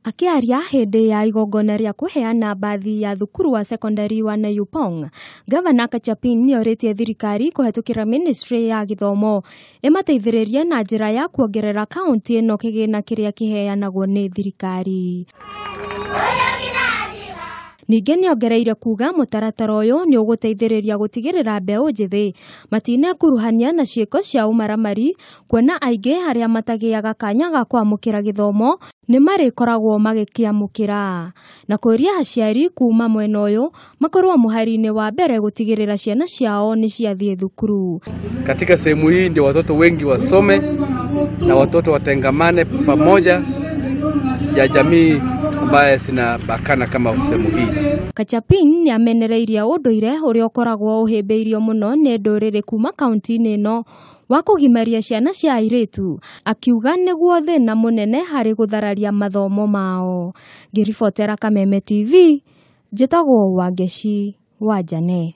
Akiaria hindi ya igongona ria kuheana bathi ya thukuru wa secondary wa Nayupong, Ngavana Kachapin nioritie thirikari kuhetukira ministry ya githomo imateithiririe na njira ya kuongerera kaunti ino kigina kiria kiheanagwo ni thirikari. Ningi niongereire kuga mutaratara uyu niuguteithiriria gutigirira mbeu njithi matine kuruhania na ciiko cia umaramari, kwona aingi haria matagiaga kanya ga kwamukira githomo ni marikoragwo magikiamukira na kuria aciari kuuma mwena uyu makorwo muhari-ini wa mbere gutigirira ciana ciao ni ciathie thukuru. Katika sehemu hii ndio watoto wengi wasome na watoto watengamane pamoja ya jamii ambaye sinabakana kama sehemu hii. Kachapin ni amenereirie unduire uria ukoragwo uhimbiirio muno ni nduriri kuma kaunti-ini ino wa kugimaria ciana cia iritu, akiuga niguo thina munene hari guthararia mathomo mao. Ngiribotera Kameme TV, njitagwo Wangeci wa Jane.